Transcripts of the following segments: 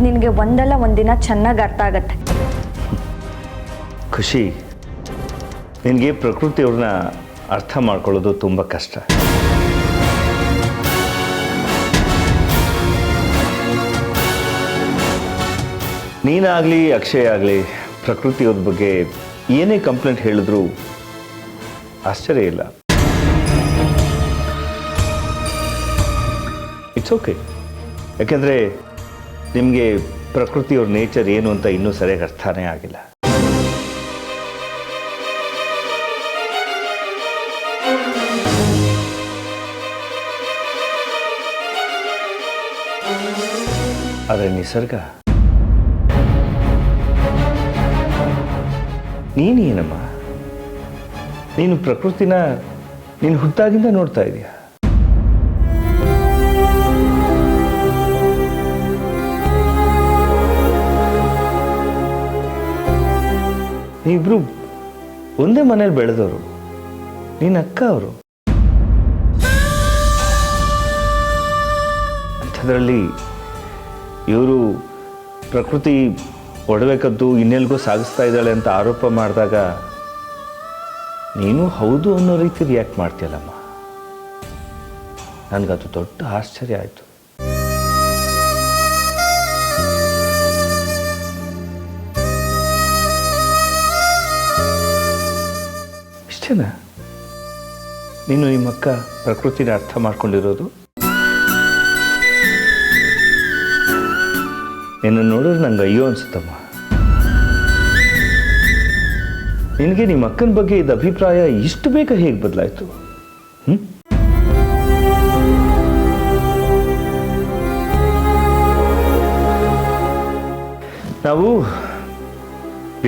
ನಿನಗೆ ಒಂದಲ್ಲ ಒಂದಿನ ಚೆನ್ನಾಗಿ ಅರ್ಥ ಆಗತ್ತೆ. ಖುಷಿ, ನಿನಗೆ ಪ್ರಕೃತಿಯವ್ರನ್ನ ಅರ್ಥ ಮಾಡ್ಕೊಳ್ಳೋದು ತುಂಬ ಕಷ್ಟ. ನೀನಾಗಲಿ ಅಕ್ಷಯ್ ಆಗಲಿ ಪ್ರಕೃತಿಯವ್ರ ಬಗ್ಗೆ ಏನೇ ಕಂಪ್ಲೇಂಟ್ ಹೇಳಿದ್ರು ಆಶ್ಚರ್ಯ ಇಲ್ಲ. It's okay. ಯಾಕೆಂದರೆ ನಿಮಗೆ ಪ್ರಕೃತಿಯವ್ರ ನೇಚರ್ ಏನು ಅಂತ ಇನ್ನೂ ಸರಿಯಾಗಿ ಅರ್ಥನೇ ಆಗಿಲ್ಲ. ಆದರೆ ನಿಸರ್ಗ, ನೀನೇನಮ್ಮ, ನೀನು ಪ್ರಕೃತಿನ ನೀನು ಹುಟ್ಟಾಗಿಂದ ನೋಡ್ತಾ ಇದೀಯ. ನೀವಿಬ್ರು ಒಂದೇ ಮನೇಲಿ ಬೆಳೆದವರು, ನೀನು ಅಕ್ಕ ಅವರು. ಅಂಥದ್ರಲ್ಲಿ ಇವರು ಪ್ರಕೃತಿ ಒಡವೆ ಕದ್ದು ಇನ್ನೆಲ್ಗೋ ಸಾಗಿಸ್ತಾ ಇದ್ದಾಳೆ ಅಂತ ಆರೋಪ ಮಾಡಿದಾಗ ನೀನು ಹೌದು ಅನ್ನೋ ರೀತಿ ರಿಯಾಕ್ಟ್ ಮಾಡ್ತೀಯಲ್ಲಮ್ಮ. ನನಗದು ದೊಡ್ಡ ಆಶ್ಚರ್ಯ ಆಯಿತು. ಇಷ್ಟೇನಾ ನೀನು ನಿಮ್ಮ ಅಕ್ಕ ಪ್ರಕೃತಿನ ಅರ್ಥ ಮಾಡ್ಕೊಂಡಿರೋದು? ನಿನ್ನ ನೋಡಿದ್ರೆ ನಂಗೆ ಅಯ್ಯೋ ಅನ್ಸುತ್ತಮ್ಮ. ನಿನಗೆ ನಿಮ್ಮ ಅಕ್ಕನ ಬಗ್ಗೆ ಇದು ಅಭಿಪ್ರಾಯ ಇಷ್ಟು ಬೇಗ ಹೇಗೆ ಬದಲಾಯಿತು? ನಾವು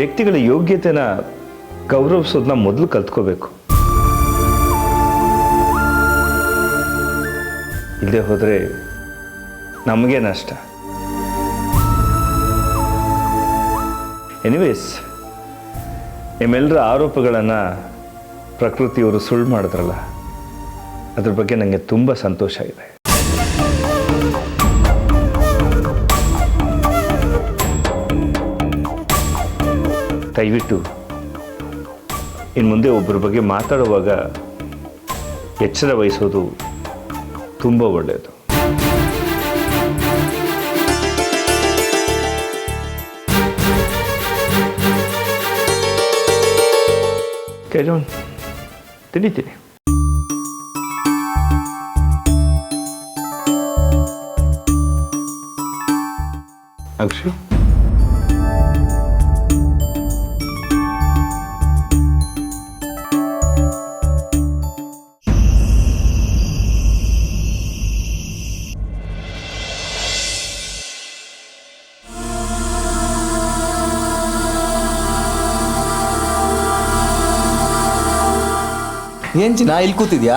ವ್ಯಕ್ತಿಗಳ ಯೋಗ್ಯತೆನ ಗೌರವಿಸೋದನ್ನ ಮೊದಲು ಕಲ್ತ್ಕೋಬೇಕು. ಇಲ್ಲದೆ ಹೋದರೆ ನಮಗೆ ನಷ್ಟ. ಎನಿವೇಸ್, ನಿಮ್ಮೆಲ್ಲರ ಆರೋಪಗಳನ್ನು ಪ್ರಕೃತಿಯವರು ಸುಳ್ಳು ಮಾಡಿದ್ರಲ್ಲ, ಅದ್ರ ಬಗ್ಗೆ ನನಗೆ ತುಂಬ ಸಂತೋಷ ಇದೆ. ದಯವಿಟ್ಟು ಇನ್ನು ಮುಂದೆ ಒಬ್ಬರ ಬಗ್ಗೆ ಮಾತಾಡುವಾಗ ಎಚ್ಚರ ವಹಿಸೋದು ತುಂಬ ಒಳ್ಳೆಯದು. ಕೆಲವೊಂದು ತಿಳಿತೀನಿ. ಅಕ್ಷಯ್, ಏನ್ ಚಿನ್ನ ಇಲ್ಲಿ ಕೂತಿದ್ಯಾ?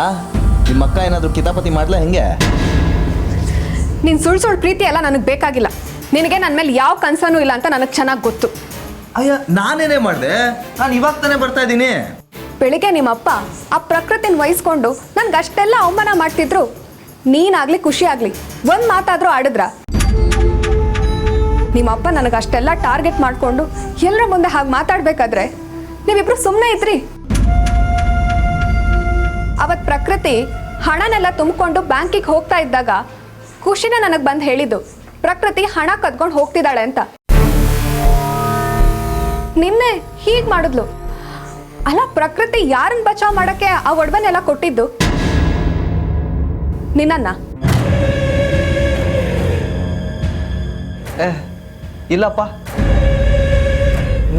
ನಿಮ್ಮ ಅಕ್ಕ ಏನಾದರೂ ಕಿತಾಪತಿ ಮಾಡ್ಲಾ ಹೆಂಗೆ? ನಿನ್ನ ಸುಳ್ಳು ಪ್ರೀತಿ ಎಲ್ಲ ನನಗೆ ಬೇಕಾಗಿಲ್ಲ. ನಿನಗೆ ನನ್ನ ಮೇಲೆ ಯಾವ ಕನ್ಸರ್ನೂ ಇಲ್ಲ ಅಂತ ನನಗೆ ಚೆನ್ನಾಗಿ ಗೊತ್ತು. ಅಯ್ಯ, ನಾನೇನೇ ಮಾಡಿದೆ? ನಾನು ಇವಾಗ ತಾನೇ ಬರ್ತಾ ಇದ್ದೀನಿ. ಬೆಳಿಗ್ಗೆ ನಿಮ್ಮಪ್ಪ ಆ ಪ್ರಕೃತಿನ ವಹಿಸ್ಕೊಂಡು ನನ್ಗೆ ಅಷ್ಟೆಲ್ಲ ಅವಮಾನ ಮಾಡ್ತಿದ್ರು. ನೀನಾಗ್ಲಿ ಖುಷಿ ಆಗಲಿ ಒಂದು ಮಾತಾದರೂ ಆಡಿದ್ರ? ನಿಮ್ಮಪ್ಪ ನನಗೆ ಅಷ್ಟೆಲ್ಲ ಟಾರ್ಗೆಟ್ ಮಾಡಿಕೊಂಡು ಎಲ್ಲರ ಮುಂದೆ ಹಾಗೆ ಮಾತಾಡಬೇಕಾದ್ರೆ ನೀವಿಬ್ರು ಸುಮ್ಮನೆ ಇದ್ರಿ. ಅವತ್ತು ಪ್ರಕೃತಿ ಹಣನೆಲ್ಲ ತುಂಬಿಕೊಂಡು ಬ್ಯಾಂಕಿಗೆ ಹೋಗ್ತಾ ಇದ್ದಾಗ ಖುಷಿನ ನನಗೆ ಬಂದು ಹೇಳಿದ್ದು ಪ್ರಕೃತಿ ಹಣ ಕದ್ಕೊಂಡು ಹೋಗ್ತಿದ್ದಾಳೆ ಅಂತ. ನಿನ್ನೆ ಹೀಗೆ ಮಾಡಿದ್ಲು. ಅಲ್ಲ, ಪ್ರಕೃತಿ ಯಾರನ್ನ ಬಚಾವ್ ಮಾಡಕ್ಕೆ ಆ ಒಡವೆನೆಲ್ಲ ಕೊಟ್ಟಿದ್ದು? ನಿನ್ನ? ಇಲ್ಲಪ್ಪ,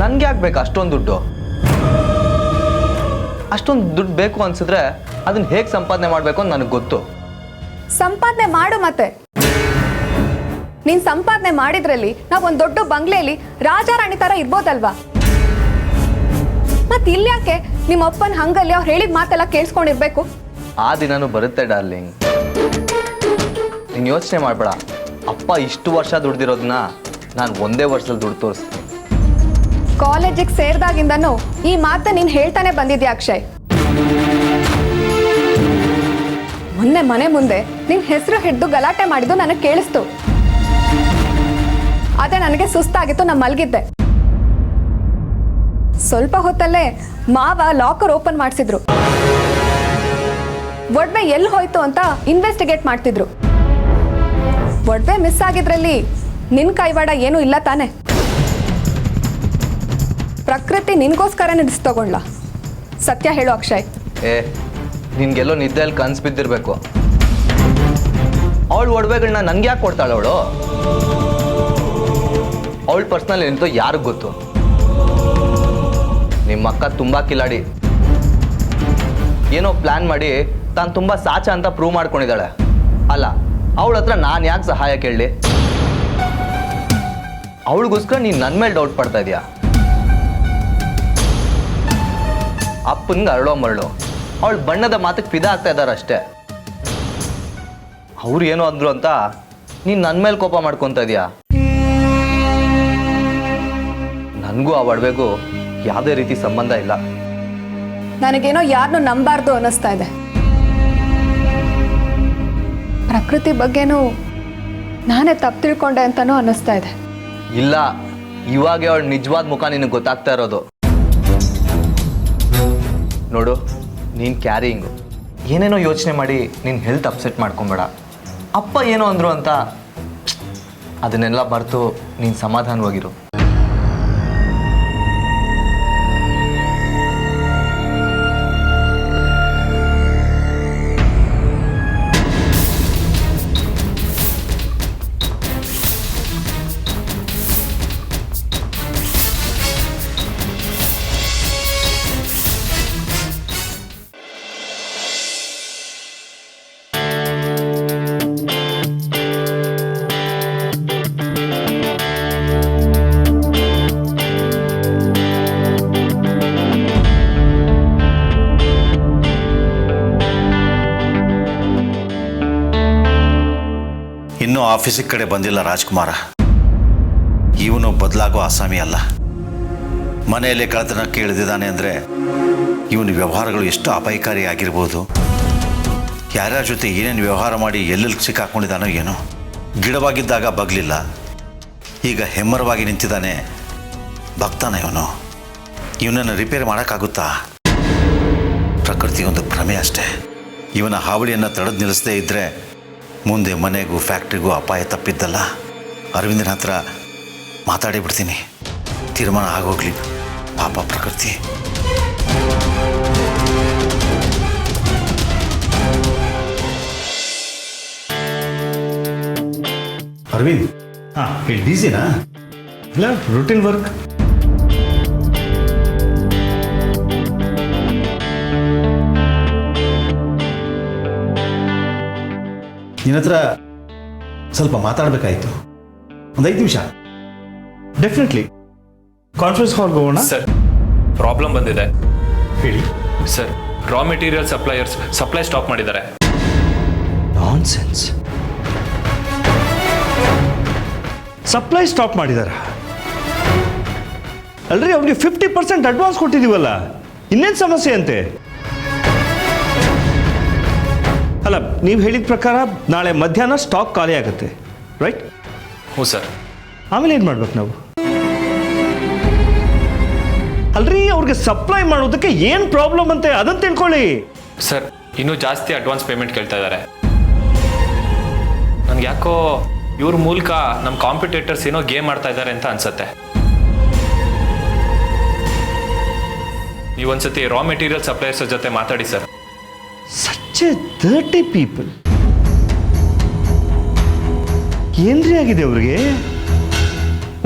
ನನ್ಗೆ ಯಾಕೆ ಬೇಕು ಅಷ್ಟೊಂದು ದುಡ್ಡು? ಅಷ್ಟೊಂದು ದುಡ್ಡು ಬೇಕು ಅನ್ಸಿದ್ರೆ ಅದನ್ನ ಹೇಗೆ ಸಂಪಾದನೆ ಮಾಡಬೇಕು ಅಂತ ನನಗೆ ಗೊತ್ತು. ಸಂಪಾದನೆ ಮಾಡು. ಮತ್ತೆ ನೀನ್ ಸಂಪಾದನೆ ಮಾಡಿದ್ರಲ್ಲಿ ನಾವು ಒಂದು ದೊಡ್ಡ ಬಂಗ್ಲೆಯಲ್ಲಿ ರಾಜಾರಾಣಿ ತರ ಇರ್ಬೋದಲ್ವಾ? ಮತ್ತೆ ಇಲ್ಯಾಕೆ ನಿಮ್ಮ ಅಪ್ಪನ ಹಂಗಲ್ಲಿ ಅವ್ರು ಹೇಳಿದ ಮಾತೆಲ್ಲ ಕೇಳಿಸ್ಕೊಂಡಿರ್ಬೇಕು? ಆ ದಿನನೂ ಬರುತ್ತೆ ಡಾರ್ಲಿಂಗ್, ನೀನು ಯೋಚನೆ ಮಾಡಬೇಡ. ಅಪ್ಪ ಇಷ್ಟು ವರ್ಷ ದುಡ್ದಿರೋದನ್ನ ನಾನು ಒಂದೇ ವರ್ಷದಲ್ಲಿ ದುಡ್ಡು ತೋರಿಸ್ತೀನಿ. ಕಾಲೇಜಿಗೆ ಸೇರಿದಾಗಿಂದನೂ ಈ ಮಾತು ನೀನು ಹೇಳ್ತಾನೆ ಬಂದಿದ್ಯಾ ಅಕ್ಷಯ್. ಮೊನ್ನೆ ಮನೆ ಮುಂದೆ ನಿನ್ನ ಹೆಸರು ಹಿಡಿದು ಗಲಾಟೆ ಮಾಡಿದ್ದು ನನಗೆ ಕೇಳಿಸ್ತು. ಅದೇ ನನಗೆ ಸುಸ್ತಾಗಿತ್ತು, ನಾನು ಮಲಗಿದ್ದೆ. ಸ್ವಲ್ಪ ಹೊತ್ತಲ್ಲೇ ಮಾವ ಲಾಕರ್ ಓಪನ್ ಮಾಡಿಸಿದ್ರು. ಒಡವೆ ಎಲ್ಲಿ ಹೋಯ್ತು ಅಂತ ಇನ್ವೆಸ್ಟಿಗೇಟ್ ಮಾಡ್ತಿದ್ರು. ಒಡವೆ ಮಿಸ್ ಆಗಿದ್ರಲ್ಲಿ ನಿನ್ ಕೈವಾಡ ಏನೂ ಇಲ್ಲ ತಾನೆ? ಪ್ರಕೃತಿ ನಿನ್ಗೋಸ್ಕರ ತಗೊಂಡ್ಲ? ಸತ್ಯ ಹೇಳು ಅಕ್ಷಯ್. ನಿನ್ಗೆಲ್ಲೋ ನಿದ್ದೆಯಲ್ಲಿ ಕನ್ಸು ಬಿದ್ದಿರ್ಬೇಕು. ಅವಳು ಒಡವೆಗಳನ್ನ ನನ್ಗೆ ಯಾಕೆ ಕೊಡ್ತಾಳೆ ಅವಳು? ಅವಳ ಪರ್ಸ್ನಲ್ ಏನಿತ್ತು ಯಾರಿಗೂ ಗೊತ್ತು. ನಿಮ್ಮ ಅಕ್ಕ ತುಂಬಾ ಕಿಲಾಡಿ. ಏನೋ ಪ್ಲಾನ್ ಮಾಡಿ ತಾನು ತುಂಬಾ ಸಾಚ ಅಂತ ಪ್ರೂವ್ ಮಾಡ್ಕೊಂಡಿದ್ದಾಳೆ. ಅಲ್ಲ, ಅವಳ ಹತ್ರ ನಾನು ಯಾಕೆ ಸಹಾಯ ಕೇಳಲಿ? ಅವಳಿಗೋಸ್ಕರ ನೀನು ನನ್ನ ಮೇಲೆ ಡೌಟ್ ಪಡ್ತಾ ಇದೀಯಾ? ಅಪ್ಪನಿಗೆ ಅರಳೋ ಮರಳು, ಅವಳು ಬಣ್ಣದ ಮಾತಿಗೆ ಫಿದಾ ಆಗ್ತಾ ಇದ್ದಾರೆ ಅಷ್ಟೇ. ಅವ್ರು ಏನೋ ಅಂದ್ರು ಅಂತ ನೀನು ನನ್ನ ಮೇಲೆ ಕೋಪ ಮಾಡ್ಕೊತಾ ಇದೀಯಾ? ನನಗೂ ಆ ಒಡವೆಗೂ ಯಾವುದೇ ರೀತಿ ಸಂಬಂಧ ಇಲ್ಲ. ನನಗೇನೋ ಯಾರನ್ನೂ ನಂಬಾರ್ದು ಅನ್ನಿಸ್ತಾ ಇದೆ. ಪ್ರಕೃತಿ ಬಗ್ಗೆನೂ ನಾನೇ ತಪ್ಪು ತಿಳ್ಕೊಂಡೆ ಅಂತನೂ ಅನ್ನಿಸ್ತಾ ಇದೆ. ಇಲ್ಲ, ಇವಾಗ ಅವಳ ನಿಜವಾದ ಮುಖ ನಿನಗೆ ಗೊತ್ತಾಗ್ತಾ ಇರೋದು. ನೋಡು, ನೀನು ಕ್ಯಾರಿಂಗು ಏನೇನೋ ಯೋಚನೆ ಮಾಡಿ ನೀನು ಹೆಲ್ತ್ ಅಪ್ಸೆಟ್ ಮಾಡ್ಕೊಬೇಡ. ಅಪ್ಪ ಏನೋ ಅಂದರು ಅಂತ ಅದನ್ನೆಲ್ಲ ಮರೆತು ನೀನು ಸಮಾಧಾನವಾಗಿರು. ಇನ್ನೂ ಆಫೀಸಿಗೆ ಕಡೆ ಬಂದಿಲ್ಲ ರಾಜ್ಕುಮಾರ. ಇವನು ಬದಲಾಗೋ ಆಸಾಮಿ ಅಲ್ಲ. ಮನೆಯಲ್ಲೇ ಕಳ್ತನ ಕೇಳಿದಿದ್ದಾನೆ ಅಂದರೆ ಇವನ ವ್ಯವಹಾರಗಳು ಎಷ್ಟು ಅಪಾಯಕಾರಿ ಆಗಿರ್ಬೋದು. ಯಾರ್ಯಾರ ಜೊತೆ ಏನೇನು ವ್ಯವಹಾರ ಮಾಡಿ ಎಲ್ಲೆಲ್ಲಿ ಸಿಕ್ಕಾಕೊಂಡಿದ್ದಾನೋ ಏನೋ. ಗಿಡವಾಗಿದ್ದಾಗ ಬಗ್ಲಿಲ್ಲ, ಈಗ ಹೆಮ್ಮರವಾಗಿ ನಿಂತಿದ್ದಾನೆ. ಬಗ್ತಾನ ಇವನು. ಇವನನ್ನು ರಿಪೇರಿ ಮಾಡೋಕ್ಕಾಗುತ್ತಾ? ಪ್ರಕೃತಿಗೊಂದು ಭ್ರಮೆ ಅಷ್ಟೇ. ಇವನ ಹಾವಳಿಯನ್ನು ತಡೆದು ನಿಲ್ಲಿಸದೇ ಇದ್ದರೆ ಮುಂದೆ ಮನೆಗೂ ಫ್ಯಾಕ್ಟ್ರಿಗೂ ಅಪಾಯ ತಪ್ಪಿದ್ದಲ್ಲ. ಅರವಿಂದನ ಹತ್ರ ಮಾತಾಡಿ ಬಿಡ್ತೀನಿ, ತೀರ್ಮಾನ ಆಗೋಗ್ಲಿ. ಪಾಪ ಪ್ರಕೃತಿ. ಅರವಿಂದ್, ಹಾಂ ಹೇಳಿ. ಬಿಸಿನಾ? ಇಲ್ಲ, ರೂಟೀನ್ ವರ್ಕ್. ನಿನ್ನ ಹತ್ರ ಸ್ವಲ್ಪ ಮಾತಾಡಬೇಕಾಯಿತು. ಒಂದು 5 ನಿಮಿಷ. ಡೆಫಿನೆಟ್ಲಿ. ಕಾನ್ಫರೆನ್ಸ್ ಹಾಲ್ಗೆ ಹೋಗೋಣ. ಸರ್, ಪ್ರಾಬ್ಲಮ್ ಬಂದಿದೆ. ಹೇಳಿ. Sir, raw material suppliers supply stop ಮಾಡಿದ್ದಾರೆ. ನಾನ್ಸೆನ್ಸ್. ಸಪ್ಲೈ ಸ್ಟಾಪ್ ಮಾಡಿದಾರ? ಅಲ್ರಿ, ಅವ್ರಿಗೆ 50% ಅಡ್ವಾನ್ಸ್ ಕೊಟ್ಟಿದ್ದೀವಲ್ಲ, ಇನ್ನೇನು ಸಮಸ್ಯೆ ಅಂತೆ? ಅಲ್ಲ, ನೀವು ಹೇಳಿದ ಪ್ರಕಾರ ನಾಳೆ ಮಧ್ಯಾಹ್ನ ಸ್ಟಾಕ್ ಖಾಲಿ ಆಗುತ್ತೆ, ರೈಟ್? ಹ್ಞೂ ಸರ್. ಆಮೇಲೆ ಏನು ಮಾಡ್ಬೇಕು ನಾವು? ಅಲ್ರಿ, ಅವ್ರಿಗೆ ಸಪ್ಲೈ ಮಾಡೋದಕ್ಕೆ ಏನು ಪ್ರಾಬ್ಲಮ್ ಅಂತೆ ಅದನ್ನು ತಿಳ್ಕೊಳ್ಳಿ. ಸರ್, ಇನ್ನೂ ಜಾಸ್ತಿ ಅಡ್ವಾನ್ಸ್ ಪೇಮೆಂಟ್ ಕೇಳ್ತಾ ಇದ್ದಾರೆ. ನನಗೆ ಯಾಕೋ ಇವ್ರ ಮೂಲಕ ನಮ್ಮ ಕಾಂಪಿಟೇಟರ್ಸ್ ಏನೋ ಗೇಮ್ ಆಡ್ತಾ ಇದ್ದಾರೆ ಅಂತ ಅನ್ಸುತ್ತೆ. ನೀವೊಂದ್ಸತಿ ರಾ ಮೆಟೀರಿಯಲ್ ಸಪ್ಲೈಯರ್ಸ್ ಜೊತೆ ಮಾತಾಡಿ sir. Such A dirty people. ಏನ್ರಿ ಆಗಿದೆ ಅವ್ರಿಗೆ?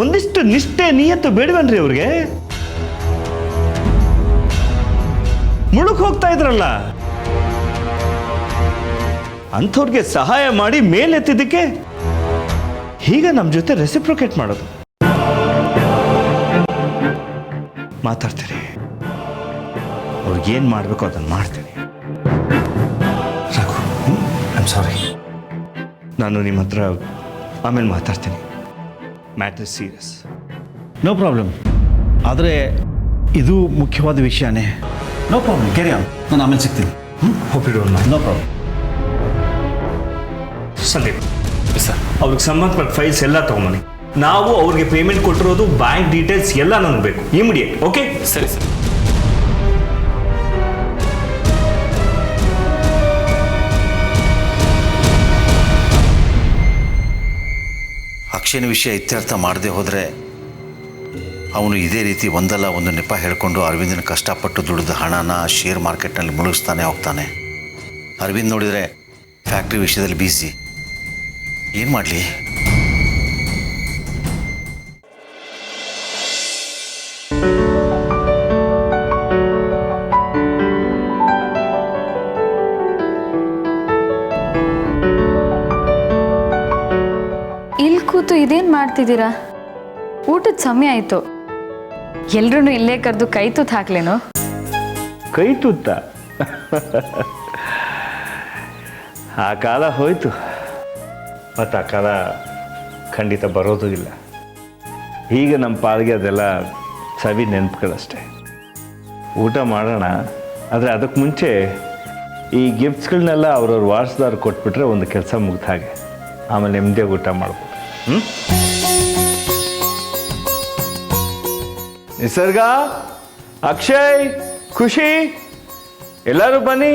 ಒಂದಿಷ್ಟು ನಿಷ್ಠೆ ನಿಯತ್ತು ಬೇಡವನ್ರಿ ಅವ್ರಿಗೆ? ಮುಳುಕ್ ಹೋಗ್ತಾ ಇದ್ರಲ್ಲ, ಅಂಥವ್ರಿಗೆ ಸಹಾಯ ಮಾಡಿ ಮೇಲೆತ್ತಿದ್ದಕ್ಕೆ ಹೀಗ ನಮ್ಮ ಜೊತೆ ರೆಸಿಪ್ರೊಕೇಟ್ ಮಾಡೋದು. ಮಾತಾಡ್ತೀರಿ, ಅವ್ರಿಗೇನು ಮಾಡಬೇಕು ಅದನ್ನು ಮಾಡ್ತೀನಿ. ಸಾಕು. I am sorry. ನಾನು ನಿಮ್ಮ ಹತ್ರ ಆಮೇಲೆ ಮಾತಾಡ್ತೀನಿ. Matter serious. No problem. ಆದರೆ ಇದು ಮುಖ್ಯವಾದ ವಿಷಯನೇ. No problem, carry on. ನಾನು ಆಮೇಲೆ ಸಿಗ್ತೀನಿ. Hope you don't mind. No problem. Sandeep, sir, ಅವ್ರಿಗೆ ಸಂಬಂಧಪಟ್ಟ ಫೈಲ್ಸ್ ಎಲ್ಲ ತೊಗೊಂಬನ್ನಿ. ನಾವು ಅವ್ರಿಗೆ ಪೇಮೆಂಟ್ ಕೊಟ್ಟಿರೋದು ಬ್ಯಾಂಕ್ ಡೀಟೇಲ್ಸ್ ಎಲ್ಲ ನನಗೆ ಬೇಕು ಇಮಿಡಿಯೇಟ್. ಓಕೆ ಸರಿ ಸರ್. ಅಕ್ಷಯನ ವಿಷಯ ಇತ್ಯರ್ಥ ಮಾಡದೆ ಹೋದರೆ ಅವನು ಇದೇ ರೀತಿ ಒಂದಲ್ಲ ಒಂದು ನೆಪ ಹೇಳ್ಕೊಂಡು ಅರವಿಂದನ ಕಷ್ಟಪಟ್ಟು ದುಡಿದ ಹಣನ ಶೇರ್ ಮಾರ್ಕೆಟ್ನಲ್ಲಿ ಮುಳುಗಿಸ್ತಾನೆ ಹೋಗ್ತಾನೆ. ಅರವಿಂದ್ ನೋಡಿದರೆ ಫ್ಯಾಕ್ಟ್ರಿ ವಿಷಯದಲ್ಲಿ ಬಿಸಿ. ಏನು ಮಾಡಲಿ? ಇಲ್ಲಿ ಕೂತು ಇದೇನು ಮಾಡ್ತಿದ್ದೀರಾ? ಊಟದ ಸಮಯ ಆಯಿತು. ಎಲ್ರೂ ಇಲ್ಲೇ ಕರೆದು ಕೈ ತುತ್ತು ಹಾಕ್ಲೇನೋ? ಕೈ ತುತ್ತ? ಆ ಕಾಲ ಹೋಯ್ತು, ಮತ್ತು ಆ ಕಾಲ ಖಂಡಿತ ಬರೋದು ಇಲ್ಲ. ಈಗ ನಮ್ಮ ಪಾಲಿಗೆ ಅದೆಲ್ಲ ಸವಿ ನೆನಪುಗಳಷ್ಟೆ. ಊಟ ಮಾಡೋಣ, ಆದರೆ ಅದಕ್ಕೆ ಮುಂಚೆ ಈ ಗಿಫ್ಟ್ಸ್ಗಳನ್ನೆಲ್ಲ ಅವ್ರವ್ರ ವಾರಸ್ದಾರ ಕೊಟ್ಬಿಟ್ರೆ ಒಂದು ಕೆಲಸ ಮುಗ್ದ ಹಾಗೆ. ಆಮೇಲೆ ನೆಮ್ಮದಿಯಾಗಿ ಊಟ ಮಾಡ್ಬೋದು. ನಿಸರ್ಗ, ಅಕ್ಷಯ್, ಖುಷಿ, ಎಲ್ಲರೂ ಬನ್ನಿ.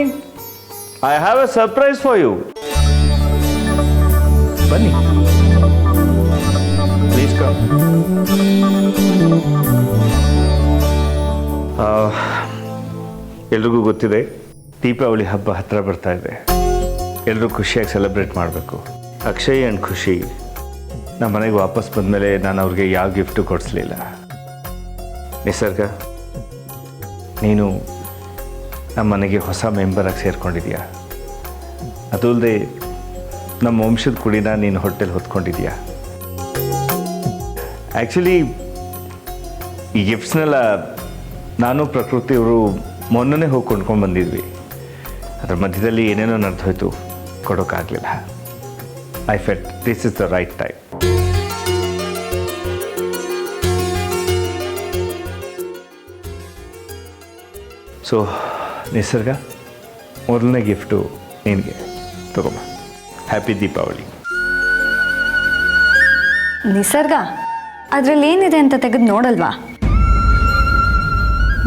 I have a surprise for you. ಬನ್ನಿ, ಪ್ಲೀಸ್ ಕಮ್. ಎಲ್ರಿಗೂ ಗೊತ್ತಿದೆ, ದೀಪಾವಳಿ ಹಬ್ಬ ಹತ್ತಿರ ಬರ್ತಾ ಇದೆ. ಎಲ್ಲರೂ ಖುಷಿಯಾಗಿ ಸೆಲೆಬ್ರೇಟ್ ಮಾಡಬೇಕು. ಅಕ್ಷಯ್ ಆ್ಯಂಡ್ ಖುಷಿ ನಮ್ಮ ಮನೆಗೆ ವಾಪಸ್ ಬಂದಮೇಲೆ ನಾನು ಅವ್ರಿಗೆ ಯಾವ ಗಿಫ್ಟು ಕೊಡಿಸ್ಲಿಲ್ಲ. ನಿಸರ್ಗ, ನೀನು ನಮ್ಮ ಮನೆಗೆ ಹೊಸ ಮೆಂಬರಾಗಿ ಸೇರ್ಕೊಂಡಿದೀಯಾ. ಅದು ಅಲ್ಲದೆ ನಮ್ಮ ವಂಶದ ಕುಡಿನ ನೀನು ಹೊಟ್ಟೆಲಿ ಹೊತ್ಕೊಂಡಿದೀಯಾ. ಆ್ಯಕ್ಚುಲಿ ಈ ಗಿಫ್ಟ್ಸ್ನೆಲ್ಲ ನಾನು ಪ್ರಕೃತಿಯವರು ಮೊನ್ನೆ ಹೋಗಿ ಕೊಂಡ್ಕೊಂಡು ಬಂದಿದ್ವಿ. ಅದರ ಮಧ್ಯದಲ್ಲಿ ಏನೇನೋ ನಡೆದು ಹೋಯ್ತು, ಕೊಡೋಕ್ಕಾಗಲಿಲ್ಲ. I felt this is the right time. So Nisarga, ಮೊದಲನೇ ಗಿಫ್ಟು ನಿನಗೆ ತಗೊಂಬ. ಹ್ಯಾಪಿ ದೀಪಾವಳಿ. ನಿಸರ್ಗ, ಅದರಲ್ಲಿ ಏನಿದೆ ಅಂತ ತೆಗೆದು ನೋಡಲ್ವಾ?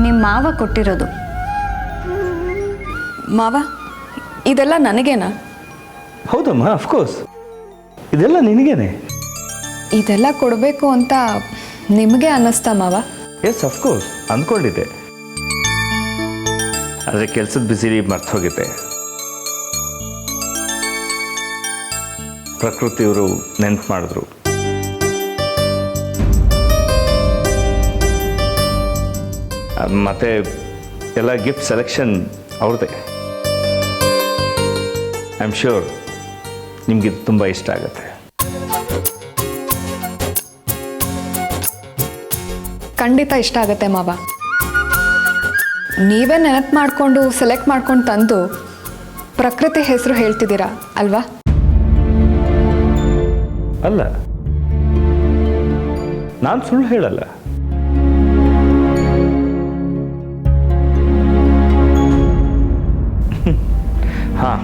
ನಿಮ್ಮ ಮಾವ ಕೊಟ್ಟಿರೋದು. ಮಾವ, ಇದೆಲ್ಲ ನನಗೇನಾ? ಹೌದಮ್ಮ, ಅಫ್ಕೋರ್ಸ್ ಇದೆಲ್ಲ ನಿನಗೇನೆ. ಇದೆಲ್ಲ ಕೊಡಬೇಕು ಅಂತ ನಿಮಗೆ ಅನ್ನಿಸ್ತಾ ಮಾವ? ಎಸ್, ಅಫ್ಕೋರ್ಸ್ ಅಂದ್ಕೊಂಡಿದ್ದೆ, ಆದರೆ ಕೆಲಸದ ಬಿಸಿಲಿ ಮರ್ತು ಹೋಗಿದ್ದೆ. ಪ್ರಕೃತಿಯವರು ನೆನ್ಪು ಮಾಡಿದ್ರು. ಮತ್ತು ಎಲ್ಲ ಗಿಫ್ಟ್ ಸೆಲೆಕ್ಷನ್ ಅವ್ರದ್ದೇ. ಐ ಆಮ್ ಶ್ಯೂರ್ ನಿಮಗಿದು ತುಂಬ ಇಷ್ಟ ಆಗುತ್ತೆ. ಖಂಡಿತ ಇಷ್ಟ ಆಗುತ್ತೆ ಮಾವ. ನೀವೇ ನೆನಪು ಮಾಡಿಕೊಂಡು ಸೆಲೆಕ್ಟ್ ಮಾಡ್ಕೊಂಡು ತಂದು ಪ್ರಕೃತಿ ಹೆಸರು ಹೇಳ್ತಿದ್ದೀರಾ ಅಲ್ವಾ? ಅಲ್ಲ, ನಾನು ಸುಳ್ಳು ಹೇಳಲ್ಲ. ಹಾಂ,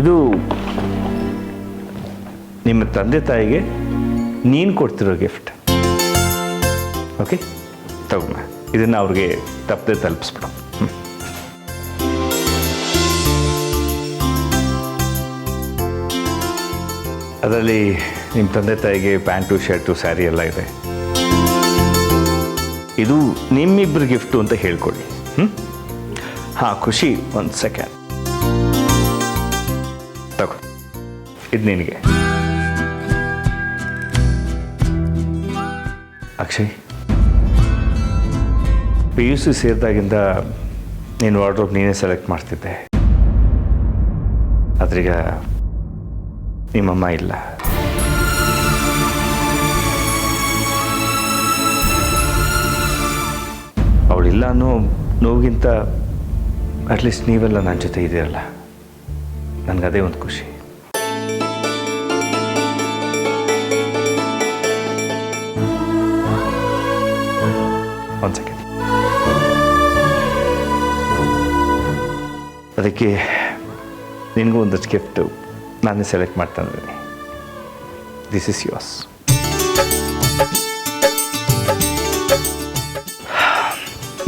ಇದು ನಿಮ್ಮ ತಂದೆ ತಾಯಿಗೆ ನೀನು ಕೊಡ್ತಿರೋ ಗಿಫ್ಟ್. ಓಕೆ, ತಗೊಂಬ. ಇದನ್ನು ಅವ್ರಿಗೆ ತಪ್ಪದೆ ತಲುಪಿಸ್ಬಿಡು. ಅದರಲ್ಲಿ ನಿಮ್ಮ ತಂದೆ ತಾಯಿಗೆ ಪ್ಯಾಂಟು ಶರ್ಟು ಸ್ಯಾರಿ ಎಲ್ಲ ಇದೆ. ಇದು ನಿಮ್ಮಿಬ್ಬರು ಗಿಫ್ಟು ಅಂತ ಹೇಳ್ಕೊಳ್ಳಿ. ಹಾಂ, ಖುಷಿ, ಒಂದು ಸೆಕೆಂಡ್ ತಗೋ, ಇದು ನಿನಗೆ. ಅಕ್ಷಯ್, PUC ಸೇರಿದಾಗಿಂದ ನೀನು ವಾರ್ಡ್ರೋಬ್ ನೀನೇ ಸೆಲೆಕ್ಟ್ ಮಾಡ್ತಿದ್ದೆ. ಆದ್ರೀಗ ನಿಮ್ಮಮ್ಮ ಇಲ್ಲ. ಅವಳಿಲ್ಲ ಅನ್ನೋ ನೋವಿಗಿಂತ ಅಟ್ಲೀಸ್ಟ್ ನೀವೆಲ್ಲ ನನ್ನ ಜೊತೆ ಇದೆಯಲ್ಲ, ನನಗದೇ ಒಂದು ಖುಷಿ. ಒಂದು ಸೆಕೆಂಡ್. ಅದಕ್ಕೆ ನಿನಗೂ ಒಂದಷ್ಟು ಗಿಫ್ಟು ನಾನೇ ಸೆಲೆಕ್ಟ್ ಮಾಡ್ತಾ ಇದ್ದೀನಿ. This is yours.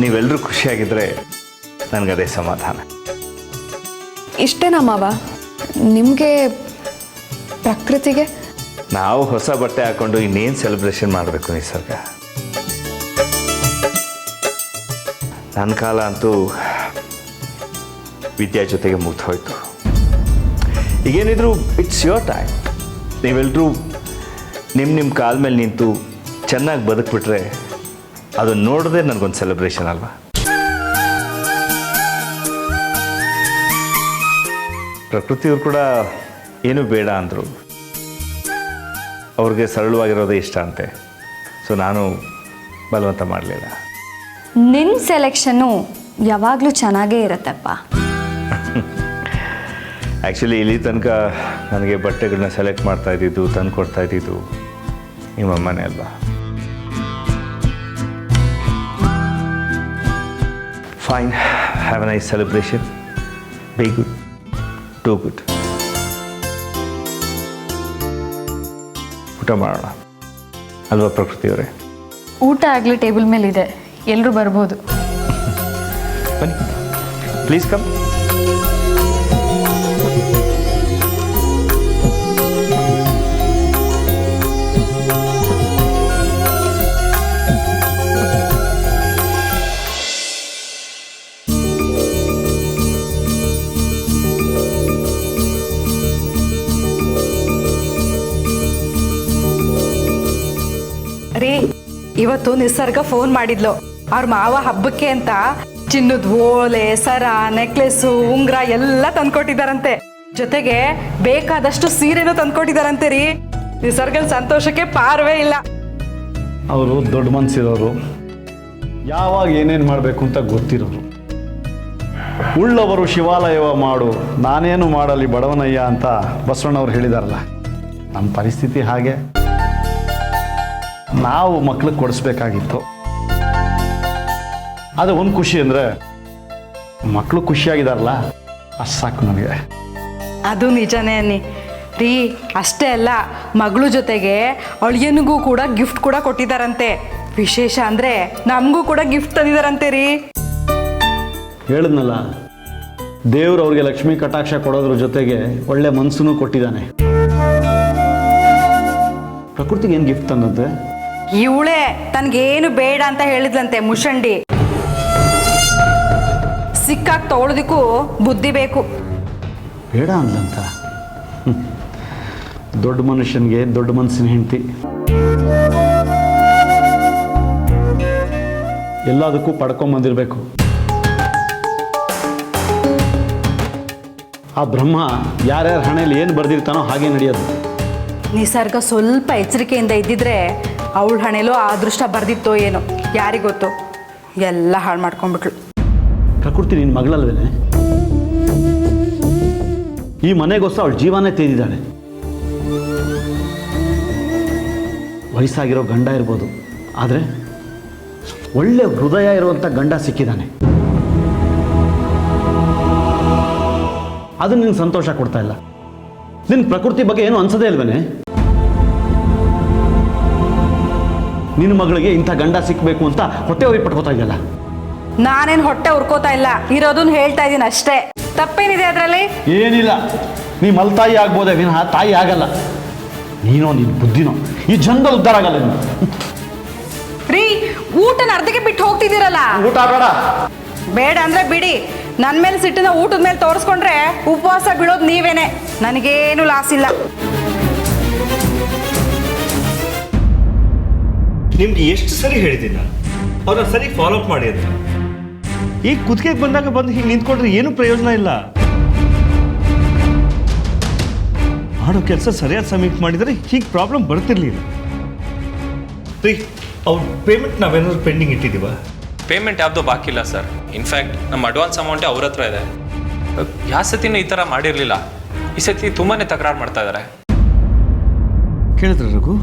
ನೀವೆಲ್ಲರೂ ಖುಷಿಯಾಗಿದ್ದರೆ ನನಗದೇ ಸಮಾಧಾನ. ಇಷ್ಟೇನಾ ಮಾವ ನಿಮಗೆ ಪ್ರಕೃತಿಗೆ? ನಾವು ಹೊಸ ಬಟ್ಟೆ ಹಾಕ್ಕೊಂಡು ಇನ್ನೇನು ಸೆಲೆಬ್ರೇಷನ್ ಮಾಡಬೇಕು ನಿಸರ್ಗ. ನನ್ನ ಕಾಲ ಅಂತೂ ವಿದ್ಯಾ ಜೊತೆಗೆ ಮುಗ್ದು ಹೋಯಿತು. ಈಗೇನಿದ್ರು ಇಟ್ಸ್ ಯೋರ್ ಟೈಮ್. ನೀವೆಲ್ಲರೂ ನಿಮ್ಮ ಕಾಲ ಮೇಲೆ ನಿಂತು ಚೆನ್ನಾಗಿ ಬದುಕ್ಬಿಟ್ರೆ ಅದನ್ನು ನೋಡೋದೇ ನನಗೊಂದು ಸೆಲೆಬ್ರೇಷನ್ ಅಲ್ವಾ. ಪ್ರಕೃತಿಯವರು ಕೂಡ ಏನೂ ಬೇಡ ಅಂದರು. ಅವ್ರಿಗೆ ಸರಳವಾಗಿರೋದೇ ಇಷ್ಟ ಅಂತೆ. ಸೊ ನಾನು ಬಲವಂತ ಮಾಡಲಿಲ್ಲ. ನಿನ್ನ ಸೆಲೆಕ್ಷನ್ನು ಯಾವಾಗಲೂ ಚೆನ್ನಾಗೇ ಇರುತ್ತಪ್ಪ. ಆ್ಯಕ್ಚುಲಿ ಇಲ್ಲಿ ತನಕ ನನಗೆ ಬಟ್ಟೆಗಳನ್ನ ಸೆಲೆಕ್ಟ್ ಮಾಡ್ತಾ ಇದ್ದಿದ್ದು, ತಂದು ಕೊಡ್ತಾ ಇದ್ದಿದ್ದು ನಿಮ್ಮಮ್ಮನೇ ಅಲ್ವಾ. Fine, have A nice celebration. Be good, do good. ಊಟ ಮಾಡೋಣ ಅಲ್ವಾ ಪ್ರಕೃತಿಯವರೇ? ಊಟ ಆಗಲಿ ಟೇಬಲ್ ಮೇಲೆ ಇದೆ, ಎಲ್ಲರೂ ಬರ್ಬೋದು. ಬನ್ನಿ ಪ್ಲೀಸ್ ಕಮ್. ರೀ, ಇವತ್ತು ನಿಸರ್ಗ ಫೋನ್ ಮಾಡಿದ್ಲು. ಅವ್ರ ಮಾವ ಹಬ್ಬಕ್ಕೆ ಅಂತ ಚಿನ್ನದ ಓಲೆ, ಸರ, ನೆಕ್ಲೆಸ್ಸು, ಉಂಗ್ರ ಎಲ್ಲ ತಂದ್ಕೊಟ್ಟಿದ್ದಾರಂತೆ. ಜೊತೆಗೆ ಬೇಕಾದಷ್ಟು ಸೀರೆನೂ ತಂದ್ಕೊಟ್ಟಿದ್ದಾರಂತೆ ರೀ. ನಿಸರ್ಗನ ಸಂತೋಷಕ್ಕೆ ಪಾರವೇ ಇಲ್ಲ. ಅವರು ದೊಡ್ಡ ಮನಸ್ಸಿರೋರು, ಯಾವಾಗ ಏನೇನು ಮಾಡಬೇಕು ಅಂತ ಗೊತ್ತಿರೋರು. ಉಳ್ಳವರು ಶಿವಾಲಯವ ಮಾಡು, ನಾನೇನು ಮಾಡಲಿ ಬಡವನಯ್ಯ ಅಂತ ಬಸವಣ್ಣವ್ರು ಹೇಳಿದಾರಲ್ಲ. ನಮ್ಮ ಪರಿಸ್ಥಿತಿ ಹಾಗೆ. ನಾವು ಮಕ್ಳಿಗೆ ಕೊಡಿಸ್ಬೇಕಾಗಿತ್ತು. ಅದು ಒಂದು ಖುಷಿ ಅಂದರೆ ಮಕ್ಕಳು ಖುಷಿಯಾಗಿದ್ದಾರಲ್ಲ, ಅಷ್ಟು ಸಾಕು ನನಗೆ. ಅದು ನಿಜನೇ ಅನ್ನಿ ರೀ. ಅಷ್ಟೇ ಅಲ್ಲ, ಮಗಳು ಜೊತೆಗೆ ಅಳಿಯನಿಗೂ ಕೂಡ ಗಿಫ್ಟ್ ಕೂಡ ಕೊಟ್ಟಿದ್ದಾರಂತೆ. ವಿಶೇಷ ಅಂದರೆ ನಮಗೂ ಕೂಡ ಗಿಫ್ಟ್ ತಂದಿದ್ದಾರಂತೆ ರೀ. ಹೇಳಿದ್ನಲ್ಲ, ದೇವ್ರು ಅವ್ರಿಗೆ ಲಕ್ಷ್ಮೀ ಕಟಾಕ್ಷ ಕೊಡೋದ್ರ ಜೊತೆಗೆ ಒಳ್ಳೆ ಮನಸ್ಸನ್ನು ಕೊಟ್ಟಿದ್ದಾನೆ. ಪ್ರಕೃತಿಗೆ ಏನು ಗಿಫ್ಟ್ ತಂದಂತೆ? ಇವಳೇ ತನಗೇನು ಬೇಡ ಅಂತ ಹೇಳಿದ್ಲಂತೆ ಮುಷಂಡಿ. ಸಿಕ್ಕಾಗಿ ತಗೊಳ್ಳೋದಕ್ಕೂ ಬುದ್ಧಿ ಬೇಕು. ಬೇಡ ಅಂದ್ಲಂತ. ದೊಡ್ಡ ಮನುಷ್ಯನಿಗೆ ದೊಡ್ಡ ಮನಸ್ಸಿನ ಹೆಂಡತಿ. ಎಲ್ಲದಕ್ಕೂ ಪಡ್ಕೊಂಬಂದಿರಬೇಕು. ಆ ಬ್ರಹ್ಮ ಯಾರ್ಯಾರ ಹಣೆಯಲ್ಲಿ ಏನು ಬರೆದಿರ್ತಾನೋ ಹಾಗೆ ನಡೆಯೋದು. ನಿಸರ್ಗ ಸ್ವಲ್ಪ ಎಚ್ಚರಿಕೆಯಿಂದ ಇದ್ದಿದ್ರೆ ಅವಳ ಹಣೆಲೋ ಆ ಅದೃಷ್ಟ ಬರ್ದಿತ್ತೋ ಏನೋ, ಯಾರಿಗೊತ್ತು. ಎಲ್ಲ ಹಾಳು ಮಾಡ್ಕೊಂಡ್ಬಿಟ್ಲು. ಪ್ರಕೃತಿ ನಿನ್ನ ಮಗಳಲ್ವೇನೆ? ಈ ಮನೆಗೋಸ್ಕರ ಅವಳ ಜೀವನೇ ತೆಗೆದಿದ್ದಾಳೆ. ವಯಸ್ಸಾಗಿರೋ ಗಂಡ ಇರ್ಬೋದು, ಆದರೆ ಒಳ್ಳೆ ಹೃದಯ ಇರುವಂಥ ಗಂಡ ಸಿಕ್ಕಿದ್ದಾನೆ. ಅದು ನಿನ್ನ ಸಂತೋಷ ಕೊಡ್ತಾ ಇಲ್ಲ. ನಿನ್ನ ಪ್ರಕೃತಿ ಬಗ್ಗೆ ಏನು ಅನ್ಸೋದೇ ಇಲ್ವೇನೆ? ನಿನ್ನ ಮಗಳಿಗೆ ಇಂಥ ಗಂಡ ಸಿಕ್ಕಬೇಕು ಅಂತ ಹೊಟ್ಟೆ ಉರಿ ಪಟ್ಕೋತಾ ಇದೆಯಲ್ಲ. ನಾನೇನು ಹೊಟ್ಟೆ ಉರ್ಕೋತಾ ಇಲ್ಲ, ಇರೋದನ್ನ ಹೇಳ್ತಾ ಇದ್ದೀನಿ ಅಷ್ಟೇ. ತಪ್ಪೇನಿದೆ ಅದರಲ್ಲಿ? ಏನಿಲ್ಲ, ನೀ ಮಲ್ತಾಯಿ ಆಗ್ಬೋದೇ ವಿನಃ ತಾಯಿ ಆಗಲ್ಲ. ನೀನೋ ನಿನ್ನ ಬುದ್ಧಿನೋ ಈ ಜನ್ಮದಲ್ಲಿ ಉದ್ಧಾರ ಆಗಲ್ಲ. ನೀನು ರೀ, ಊಟನ ಅರ್ಧಕ್ಕೆ ಬಿಟ್ಟು ಹೋಗ್ತಿದ್ದೀರಲ್ಲ. ಊಟ ಬೇಡ. ಬೇಡ ಅಂದ್ರೆ ಬಿಡಿ. ನನ್ನ ಮೇಲೆ ಸಿಟ್ಟನ್ನ ಊಟದ ಮೇಲೆ ತೋರಿಸ್ಕೊಂಡ್ರೆ ಉಪವಾಸ ಬೀಳೋದು ನೀವೇನೆ. ನನಗೇನು ಲಾಸ್ ಇಲ್ಲ. ನಿಮ್ಗೆ ಎಷ್ಟು ಸರಿ ಹೇಳಿದ್ದೀನಿ ನಾನು, ಅವ್ರನ್ನ ಸರಿ ಫಾಲೋ ಅಪ್ ಮಾಡಿ ಅಂತ. ಈಗ ಕುತ್ತಿಗೆಗೆ ಬಂದಾಗ ಬಂದು ಹೀಗೆ ನಿಂತ್ಕೊಂಡ್ರೆ ಏನು ಪ್ರಯೋಜನ ಇಲ್ಲ. ಮಾಡೋ ಕೆಲಸ ಸರಿಯಾದ ಸಮಯಕ್ಕೆ ಮಾಡಿದರೆ ಹೀಗೆ ಪ್ರಾಬ್ಲಮ್ ಬರ್ತಿರ್ಲಿಲ್ಲ. ರೀ, ಅವ್ರ ಪೇಮೆಂಟ್ ನಾವೇನಾದ್ರು ಪೆಂಡಿಂಗ್ ಇಟ್ಟಿದ್ದೀವ? ಪೇಮೆಂಟ್ ಯಾವ್ದು ಬಾಕಿ ಇಲ್ಲ ಸರ್. ಇನ್ಫ್ಯಾಕ್ಟ್ ನಮ್ಮ ಅಡ್ವಾನ್ಸ್ ಅಮೌಂಟೇ ಅವ್ರ ಹತ್ರ ಇದೆ. ಯಾವ ಸತಿನೂ ಈ ಥರ ಮಾಡಿರಲಿಲ್ಲ. ಈ ಸತಿ ತುಂಬಾ ತಕರಾರು ಮಾಡ್ತಾ ಇದ್ದಾರೆ. ಕೇಳಿದ್ರ ರಘು?